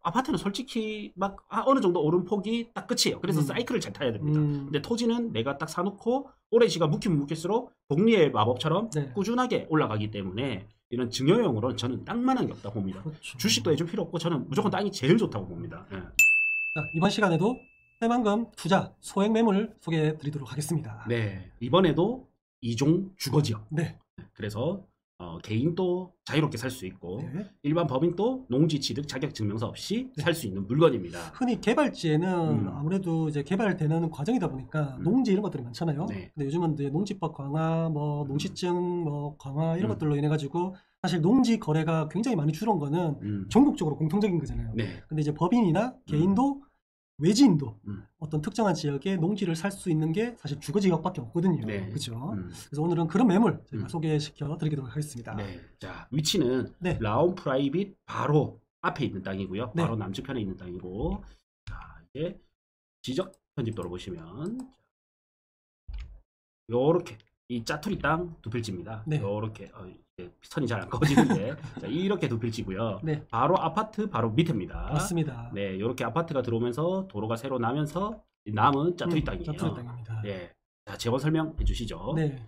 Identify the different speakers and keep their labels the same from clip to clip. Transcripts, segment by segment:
Speaker 1: 아파트는 솔직히 막 어느 정도 오름폭이 딱 끝이에요. 그래서 사이클을 잘 타야 됩니다. 근데 토지는 내가 딱 사놓고 오랜 시간 묵히면 묵힐수록 복리의 마법처럼
Speaker 2: 네.
Speaker 1: 꾸준하게 올라가기 때문에 이런 증여용으로는 저는 땅만한 게 없다고 봅니다.
Speaker 2: 그렇죠.
Speaker 1: 주식도 해줄 필요 없고 저는 무조건 땅이 제일 좋다고 봅니다. 예.
Speaker 2: 자, 이번 시간에도 새만금 투자 소액 매물 소개해 드리도록 하겠습니다.
Speaker 1: 네, 이번에도 2종 주거지역.
Speaker 2: 네.
Speaker 1: 그래서 개인도 자유롭게 살 수 있고
Speaker 2: 네.
Speaker 1: 일반 법인도 농지 취득 자격 증명서 없이
Speaker 2: 네.
Speaker 1: 살 수 있는 물건입니다.
Speaker 2: 흔히 개발지에는 아무래도 이제 개발되는 과정이다 보니까 농지 이런 것들이 많잖아요.
Speaker 1: 네.
Speaker 2: 근데 요즘은 이제 농지법 강화, 뭐 농지증 뭐 강화 이런 것들로 인해 가지고 사실 농지 거래가 굉장히 많이 줄은 거는 전국적으로 공통적인 거잖아요.
Speaker 1: 네.
Speaker 2: 근데 이제 법인이나 개인도 외지인도 어떤 특정한 지역에 농지를 살 수 있는 게 사실 주거지역밖에 없거든요.
Speaker 1: 네.
Speaker 2: 그렇죠? 그래서 오늘은 그런 매물 저희가 소개시켜 드리도록 하겠습니다.
Speaker 1: 네. 자, 위치는
Speaker 2: 네.
Speaker 1: 라온 프라이빗 바로 앞에 있는 땅이고요.
Speaker 2: 네.
Speaker 1: 바로 남측편에 있는 땅이고, 자, 이제 지적 편집도로 보시면 요렇게 이 짜투리 땅 두 필지입니다.
Speaker 2: 네.
Speaker 1: 요렇게 선이 잘 안 꺼지는데 자, 이렇게 두 필지고요.
Speaker 2: 네.
Speaker 1: 바로 아파트 바로 밑입니다.
Speaker 2: 맞습니다.
Speaker 1: 네, 요렇게 아파트가 들어오면서 도로가 새로 나면서 남은 짜투리 땅이에요.
Speaker 2: 짜투리 땅입니다.
Speaker 1: 네. 자, 재원 설명해 주시죠.
Speaker 2: 네.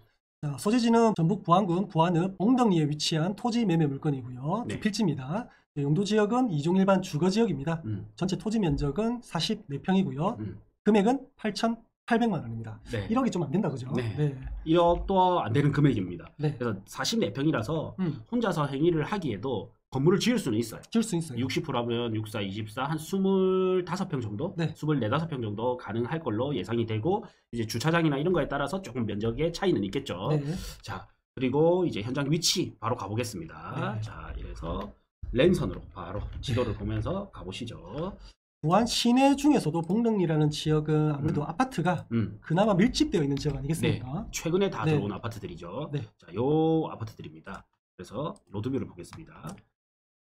Speaker 2: 자, 소재지는 전북 부안군 부안읍 엉덩이에 위치한 토지 매매 물건이고요.
Speaker 1: 네.
Speaker 2: 두 필지입니다. 네, 용도 지역은 2종 일반 주거 지역입니다. 전체 토지 면적은 44평이고요. 금액은 8,800만 원입니다.
Speaker 1: 네.
Speaker 2: 1억이 좀 안 된다 그죠?
Speaker 1: 네.
Speaker 2: 네.
Speaker 1: 1억도 안 되는 금액입니다.
Speaker 2: 네.
Speaker 1: 그래서 44평이라서 혼자서 행위를 하기에도 건물을 지을 수는 있어요.
Speaker 2: 지을 수 있어요.
Speaker 1: 60%하면 64, 24, 한 25평 정도?
Speaker 2: 네.
Speaker 1: 24, 5평 정도 가능할 걸로 예상이 되고, 이제 주차장이나 이런 거에 따라서 조금 면적의 차이는 있겠죠.
Speaker 2: 네.
Speaker 1: 자, 그리고 이제 현장 위치 바로 가보겠습니다.
Speaker 2: 네.
Speaker 1: 자, 이래서 랜선으로 바로 지도를 보면서 가보시죠.
Speaker 2: 부안 시내 중에서도 봉릉리라는 지역은 아무래도 아파트가 그나마 밀집되어 있는 지역 아니겠습니까?
Speaker 1: 네. 최근에 다
Speaker 2: 네.
Speaker 1: 들어온 아파트들이죠.
Speaker 2: 네.
Speaker 1: 자, 요 아파트들입니다. 그래서 로드뷰를 보겠습니다.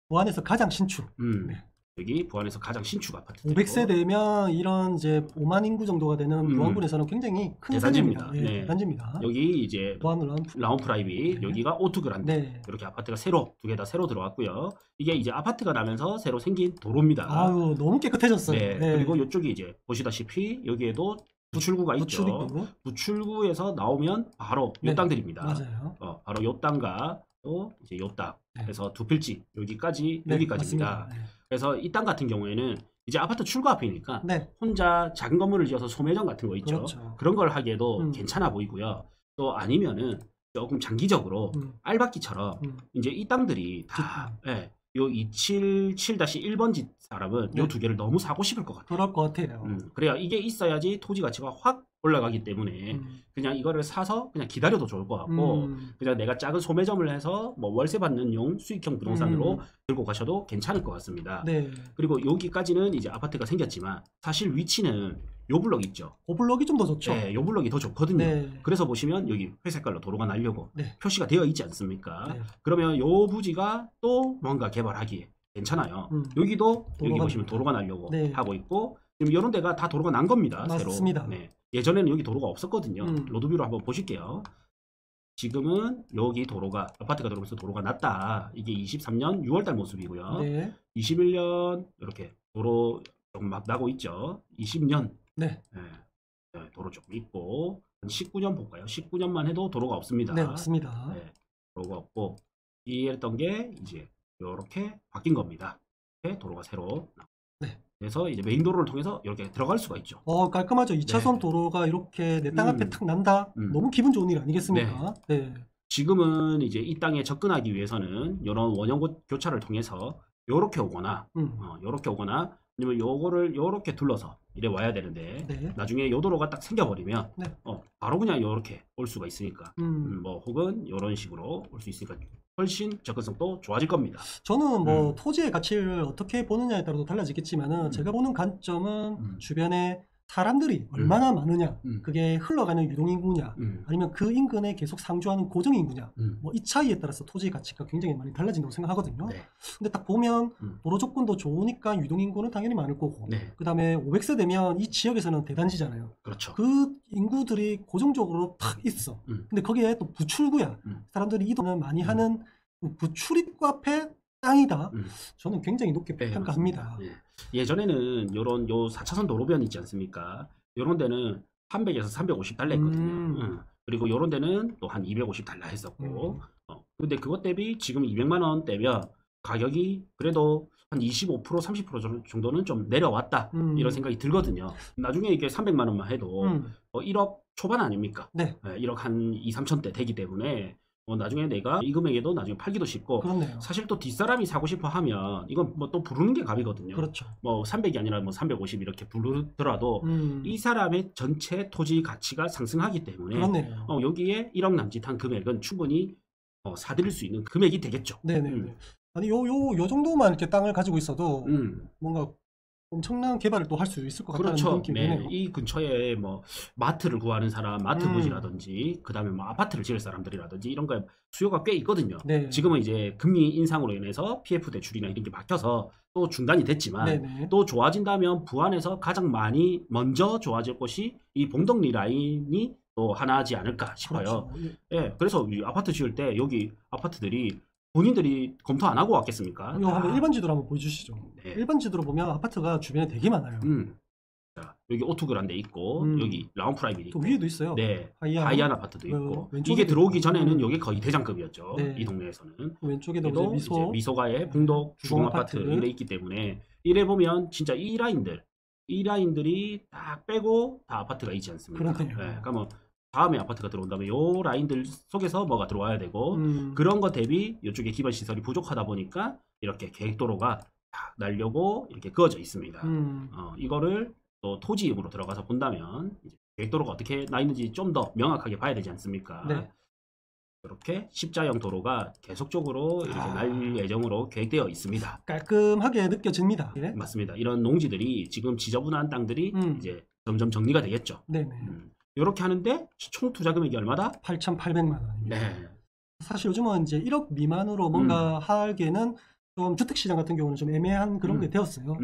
Speaker 2: 부안에서 가장 신축.
Speaker 1: 네. 여기 부안에서 가장 신축 아파트.
Speaker 2: 500세대면 이런 이제 5만 인구 정도가 되는 부안군에서는 굉장히 큰
Speaker 1: 대단지입니다.
Speaker 2: 세대입니다. 네, 대단지입니다.
Speaker 1: 여기 이제
Speaker 2: 부안
Speaker 1: 라운 프라이빗,
Speaker 2: 네.
Speaker 1: 여기가 오투그란데.
Speaker 2: 네.
Speaker 1: 이렇게 아파트가 새로 두 개 다 새로 들어왔고요. 이게 이제 아파트가 나면서 새로 생긴 도로입니다.
Speaker 2: 아유, 너무 깨끗해졌어요.
Speaker 1: 네.
Speaker 2: 네.
Speaker 1: 그리고 이쪽이 이제 보시다시피 여기에도 부출구가 있죠. 부출구에서 나오면 바로 요 땅들입니다.
Speaker 2: 맞아요.
Speaker 1: 바로 요 땅과 또 이제 요 땅.
Speaker 2: 네.
Speaker 1: 그래서 두 필지 여기까지
Speaker 2: 네,
Speaker 1: 여기까지입니다.
Speaker 2: 네.
Speaker 1: 그래서 이 땅 같은 경우에는 이제 아파트 출구 앞이니까
Speaker 2: 네.
Speaker 1: 혼자 작은 건물을 지어서 소매점 같은 거 있죠.
Speaker 2: 그렇죠.
Speaker 1: 그런 걸 하기에도 괜찮아 보이고요. 또 아니면은 조금 장기적으로 알박기처럼 이제 이 땅들이 다 요 277-1번지 사람은 요 두 개를 너무 사고 싶을 것 같아요.
Speaker 2: 그럴 것 같아요.
Speaker 1: 그래야 이게 있어야지 토지 가치가 확 올라가기 때문에 그냥 이거를 사서 그냥 기다려도 좋을 것 같고 그냥 내가 작은 소매점을 해서 뭐 월세 받는 용 수익형 부동산으로 들고 가셔도 괜찮을 것 같습니다.
Speaker 2: 네.
Speaker 1: 그리고 여기까지는 이제 아파트가 생겼지만 사실 위치는 요 블럭 있죠.
Speaker 2: 그 블럭이 좀 더 좋죠.
Speaker 1: 네, 요 블럭이 더 좋거든요.
Speaker 2: 네.
Speaker 1: 그래서 보시면 여기 회색깔로 도로가 나려고
Speaker 2: 네.
Speaker 1: 표시가 되어 있지 않습니까?
Speaker 2: 네.
Speaker 1: 그러면 요 부지가 또 뭔가 개발하기에 괜찮아요. 여기도 여기 보시면 도로가 나려고
Speaker 2: 네.
Speaker 1: 하고 있고 지금 이런 데가 다 도로가 난 겁니다.
Speaker 2: 맞습니다.
Speaker 1: 새로. 네. 예전에는 여기 도로가 없었거든요. 로드뷰로 한번 보실게요. 지금은 여기 도로가 아파트가 들어오면서 도로가 났다. 이게 23년 6월달 모습이고요.
Speaker 2: 네.
Speaker 1: 21년 이렇게 도로 조금 막 나고 있죠. 20년
Speaker 2: 네.
Speaker 1: 네, 도로 조금 있고 19년 볼까요? 19년만 해도 도로가 없습니다.
Speaker 2: 네, 없습니다.
Speaker 1: 네, 도로가 없고 이랬던 게 이제 이렇게 바뀐 겁니다. 이렇게 도로가 새로
Speaker 2: 네.
Speaker 1: 그래서 이제 메인 도로를 통해서 이렇게 들어갈 수가 있죠.
Speaker 2: 깔끔하죠. 2차선
Speaker 1: 네.
Speaker 2: 도로가 이렇게 내 땅 앞에 탁 난다. 너무 기분 좋은 일 아니겠습니까? 네.
Speaker 1: 지금은 이제 이 땅에 접근하기 위해서는 이런 원형 교차를 통해서 요렇게 오거나 요렇게 오거나 아니면 요거를 요렇게 둘러서 이래 와야 되는데
Speaker 2: 네.
Speaker 1: 나중에 요 도로가 딱 생겨버리면
Speaker 2: 네.
Speaker 1: 바로 그냥 요렇게 올 수가 있으니까 뭐 혹은 요런 식으로 올 수 있으니까 훨씬 접근성도 좋아질 겁니다.
Speaker 2: 저는 뭐 토지의 가치를 어떻게 보느냐에 따라서 달라지겠지만은 제가 보는 관점은 주변에 사람들이 얼마나 많으냐, 그게 흘러가는 유동인구냐, 아니면 그 인근에 계속 상주하는 고정인구냐, 뭐 이 차이에 따라서 토지의 가치가 굉장히 많이 달라진다고 생각하거든요.
Speaker 1: 네.
Speaker 2: 근데 딱 보면 도로 조건도 좋으니까 유동인구는 당연히 많을 거고,
Speaker 1: 네.
Speaker 2: 그 다음에 500세 되면 이 지역에서는 대단지잖아요.
Speaker 1: 그렇죠.
Speaker 2: 그 인구들이 고정적으로 탁 있어. 근데 거기에 또 부출구야. 사람들이 이동을 많이 하는 부출입구 앞에 땅이다. 저는 굉장히 높게
Speaker 1: 네,
Speaker 2: 평가합니다.
Speaker 1: 네. 예전에는 요런 요 4차선 도로변 있지 않습니까? 요런 데는 300에서 350달러 했거든요. 그리고 요런 데는 또 한 250달러 했었고. 근데 그것 대비 지금 200만 원대면 가격이 그래도 한 25% 30% 정도는 좀 내려왔다 이런 생각이 들거든요. 나중에 이게 300만 원만 해도 1억 초반 아닙니까?
Speaker 2: 네.
Speaker 1: 1억 한 2, 3천대 되기 때문에 나중에 내가 이 금액에도 나중에 팔기도 쉽고.
Speaker 2: 그렇네요.
Speaker 1: 사실 또 뒷사람이 사고 싶어 하면 이건 뭐 또 부르는 게 값이거든요.
Speaker 2: 그렇죠.
Speaker 1: 뭐 300이 아니라 뭐 350 이렇게 부르더라도 이 사람의 전체 토지 가치가 상승하기 때문에
Speaker 2: 그렇네요.
Speaker 1: 여기에 1억 남짓한 금액은 충분히 사들일 수 있는 금액이 되겠죠.
Speaker 2: 네네. 아니 요 정도만 이렇게 땅을 가지고 있어도 뭔가 엄청난 개발을 또 할 수 있을 것 같다는 느낌이 드네요.
Speaker 1: 이 근처에 뭐 마트를 구하는 사람, 마트 부지라든지 그다음에 뭐 아파트를 지을 사람들이라든지 이런 거 수요가 꽤 있거든요.
Speaker 2: 네.
Speaker 1: 지금은 이제 금리 인상으로 인해서 PF 대출이나 이런 게 바뀌어서 또 중단이 됐지만
Speaker 2: 네네.
Speaker 1: 또 좋아진다면 부안에서 가장 많이 먼저 좋아질 곳이 이 봉덕리 라인이 또 하나지 않을까 싶어요.
Speaker 2: 그렇죠.
Speaker 1: 예, 그래서 이 아파트 지을 때 여기 아파트들이 본인들이 검토 안 하고 왔겠습니까?
Speaker 2: 이거 한번 일반 지도로 한번 보여주시죠.
Speaker 1: 네.
Speaker 2: 일반 지도로 보면 아파트가 주변에 되게 많아요.
Speaker 1: 자, 여기 오투그란데 있고 여기 라운프라이빗 있고
Speaker 2: 또 위에도 있어요.
Speaker 1: 네,
Speaker 2: 하이안.
Speaker 1: 하이안 아파트도 있고
Speaker 2: 왼쪽에도
Speaker 1: 이게 들어오기
Speaker 2: 있고.
Speaker 1: 전에는 여기 거의 대장급이었죠.
Speaker 2: 네.
Speaker 1: 이 동네에서는.
Speaker 2: 왼쪽에도
Speaker 1: 또
Speaker 2: 이제
Speaker 1: 이제 미소가의 봉덕 주공 아파트 이래 있기 때문에 이래 보면 진짜 이 라인들이 딱 빼고 다 아파트가 있지 않습니까?
Speaker 2: 그렇군요.
Speaker 1: 네, 그러니까 뭐 다음에 아파트가 들어온다면 요 라인들 속에서 뭐가 들어와야 되고 그런 거 대비 이쪽에 기반 시설이 부족하다 보니까 이렇게 계획도로가 딱 날려고 이렇게 그어져 있습니다. 이거를 또 토지임으로 들어가서 본다면 이제 계획도로가 어떻게 나 있는지 좀 더 명확하게 봐야 되지 않습니까?
Speaker 2: 네.
Speaker 1: 이렇게 십자형 도로가 계속적으로 이렇게 날 예정으로 계획되어 있습니다.
Speaker 2: 깔끔하게 느껴집니다. 예?
Speaker 1: 맞습니다. 이런 농지들이 지금 지저분한 땅들이 이제 점점 정리가 되겠죠.
Speaker 2: 네네.
Speaker 1: 이렇게 하는데 총 투자 금액이 얼마다?
Speaker 2: 8,800만 원입니다.
Speaker 1: 네.
Speaker 2: 사실 요즘은 이제 1억 미만으로 뭔가 하기에는 좀 주택시장 같은 경우는 좀 애매한 그런 게 되었어요.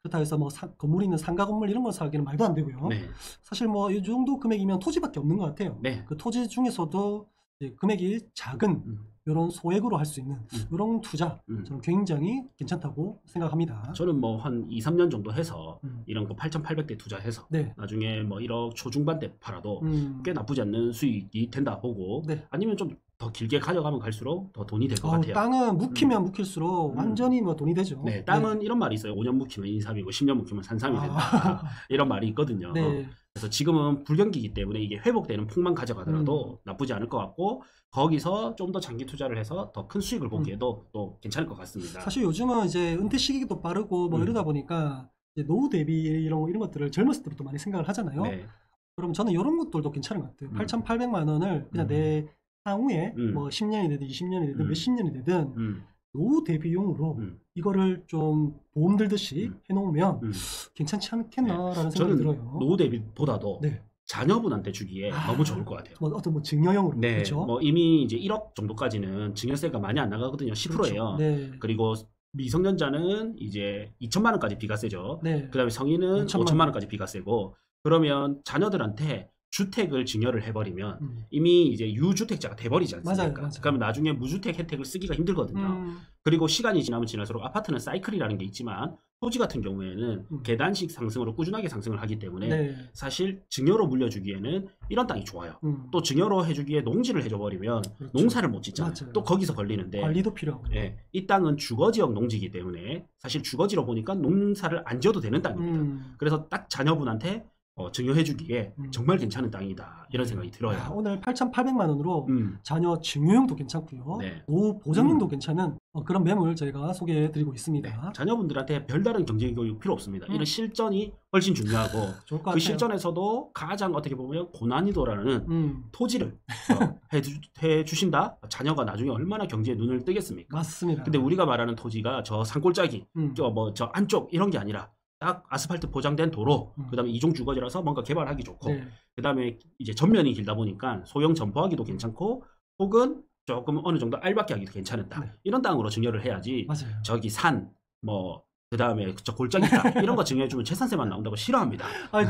Speaker 2: 그렇다 해서 뭐 건물 있는 상가 건물 이런 걸 사기는 말도 안 되고요.
Speaker 1: 네.
Speaker 2: 사실 뭐 이 정도 금액이면 토지밖에 없는 것 같아요.
Speaker 1: 네.
Speaker 2: 그 토지 중에서도 이제 금액이 작은 이런 소액으로 할 수 있는 이런 투자 저는 굉장히 괜찮다고 생각합니다.
Speaker 1: 저는 뭐 한 2, 3년 정도 해서 이런 거 8,800대 투자해서
Speaker 2: 네.
Speaker 1: 나중에 뭐 1억 초중반대 팔아도 꽤 나쁘지 않는 수익이 된다 보고
Speaker 2: 네.
Speaker 1: 아니면 좀 더 길게 가져가면 갈수록 더 돈이 될 것 같아요.
Speaker 2: 땅은 묵히면 묵힐수록 완전히 뭐 돈이 되죠.
Speaker 1: 네, 땅은 이런 말이 있어요. 5년 묵히면 인삼이고 10년 묵히면 산삼이 된다. 이런 말이 있거든요.
Speaker 2: 네.
Speaker 1: 그래서 지금은 불경기이기 때문에 이게 회복되는 폭만 가져가더라도 나쁘지 않을 것 같고 거기서 좀 더 장기 투자를 해서 더 큰 수익을 보기에도 또 괜찮을 것 같습니다.
Speaker 2: 사실 요즘은 이제 은퇴 시기도 빠르고 뭐 이러다 보니까 이제 노후 대비 이런 것들을 젊었을 때부터 많이 생각을 하잖아요.
Speaker 1: 네.
Speaker 2: 그럼 저는 이런 것들도 괜찮은 것 같아요. 8,800만 원을 그냥 내 향후에 뭐 10년이 되든 20년이 되든 몇십 년이 되든 노후 대비용으로 이거를 좀 보험 들듯이 해놓으면 괜찮지 않겠나라는 생각이 들어요.
Speaker 1: 노후 대비보다도
Speaker 2: 네.
Speaker 1: 자녀분한테 주기에 너무 좋을 것 같아요.
Speaker 2: 뭐 어떤 뭐 증여형으로.
Speaker 1: 네,
Speaker 2: 그렇죠?
Speaker 1: 뭐 이미 이제 1억 정도까지는 증여세가 많이 안 나가거든요. 10%예요.
Speaker 2: 그렇죠. 네.
Speaker 1: 그리고 미성년자는 이제 2천만 원까지 비과세죠.
Speaker 2: 네.
Speaker 1: 그다음에 성인은 5천만 원까지 비과세고 그러면 자녀들한테 주택을 증여를 해버리면 이미 이제 유주택자가 돼버리지 않습니까?
Speaker 2: 맞아요.
Speaker 1: 그러면 나중에 무주택 혜택을 쓰기가 힘들거든요. 그리고 시간이 지나면 지날수록 아파트는 사이클이라는 게 있지만 토지 같은 경우에는 계단식 상승으로 꾸준하게 상승을 하기 때문에
Speaker 2: 네.
Speaker 1: 사실 증여로 물려주기에는 이런 땅이 좋아요. 또 증여로 해주기에 농지를 해줘버리면
Speaker 2: 그렇죠.
Speaker 1: 농사를 못 짓잖아요.
Speaker 2: 맞아요.
Speaker 1: 또 거기서 걸리는데
Speaker 2: 관리도 필요하고.
Speaker 1: 예, 이 땅은 주거지역 농지이기 때문에 사실 주거지로 보니까 농사를 안 지어도 되는 땅입니다. 그래서 딱 자녀분한테 증여해주기에 정말 괜찮은 땅이다 이런 생각이 들어요.
Speaker 2: 오늘 8,800만 원으로 자녀 증여용도 괜찮고요.
Speaker 1: 네.
Speaker 2: 노후 보장용도 괜찮은 그런 매물 저희가 소개해드리고 있습니다.
Speaker 1: 네. 자녀분들한테 별다른 경제교육 필요 없습니다. 이런 실전이 훨씬 중요하고
Speaker 2: 좋을 것
Speaker 1: 그
Speaker 2: 같아요.
Speaker 1: 실전에서도 가장 어떻게 보면 고난이도라는 토지를 해주신다? 자녀가 나중에 얼마나 경제에 눈을 뜨겠습니까?
Speaker 2: 맞습니다.
Speaker 1: 근데 우리가 말하는 토지가 저 산골짜기, 저 안쪽 이런 게 아니라 딱 아스팔트 보장된 도로, 그다음에 이종 주거지라서 뭔가 개발하기 좋고,
Speaker 2: 네.
Speaker 1: 그다음에 이제 전면이 길다 보니까 소형 점포하기도 괜찮고, 혹은 조금 어느 정도 알박기 하기도 괜찮은 땅.
Speaker 2: 네.
Speaker 1: 이런 땅으로 증여를 해야지.
Speaker 2: 맞아요.
Speaker 1: 저기 산, 뭐 그다음에 저 골장 있다 이런 거 증여해주면 재산세만 나온다고 싫어합니다.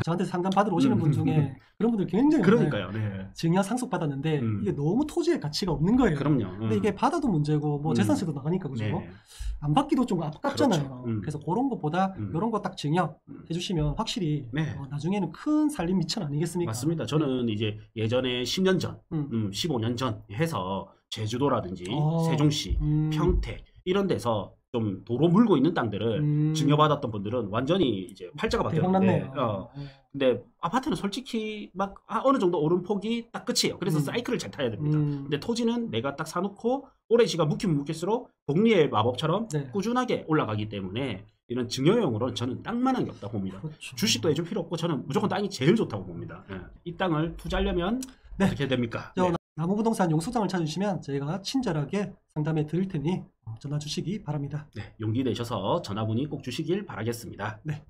Speaker 2: 저한테 상담 받으러 오시는 분 중에 그런 분들 굉장히
Speaker 1: 그러니까요. 네.
Speaker 2: 증여 상속 받았는데 이게 너무 토지의 가치가 없는 거예요.
Speaker 1: 그럼요.
Speaker 2: 근데 이게 받아도 문제고 뭐 재산세도 나가니까 그죠?
Speaker 1: 네.
Speaker 2: 안 받기도 좀 아깝잖아요.
Speaker 1: 그렇죠.
Speaker 2: 그래서 그런 것보다 이런 거 딱 증여 해주시면 확실히
Speaker 1: 네.
Speaker 2: 나중에는 큰 살림 미천 아니겠습니까?
Speaker 1: 맞습니다. 저는 이제 예전에 10년 전, 15년 전 해서 제주도라든지 세종시, 평택 이런 데서 좀 도로 물고 있는 땅들을 증여받았던 분들은 완전히 이제 팔자가 바뀌었는데, 근데 아파트는 솔직히 막 어느 정도 오른 폭이 딱 끝이에요. 그래서 사이클을 잘 타야 됩니다. 근데 토지는 내가 딱 사놓고 오랜 시간 묵히면 묵힐수록 복리의 마법처럼 꾸준하게 올라가기 때문에 이런 증여용으로는 저는 땅만한 게 없다고 봅니다.
Speaker 2: 그렇죠.
Speaker 1: 주식도 해줄 필요 없고 저는 무조건 땅이 제일 좋다고 봅니다. 이 땅을 투자하려면 어떻게 해야 됩니까?
Speaker 2: 나무부동산 용소장을 찾으시면 저희가 친절하게 상담해 드릴 테니 전화 주시기 바랍니다.
Speaker 1: 네, 용기 내셔서 전화문의 꼭 주시길 바라겠습니다.
Speaker 2: 네.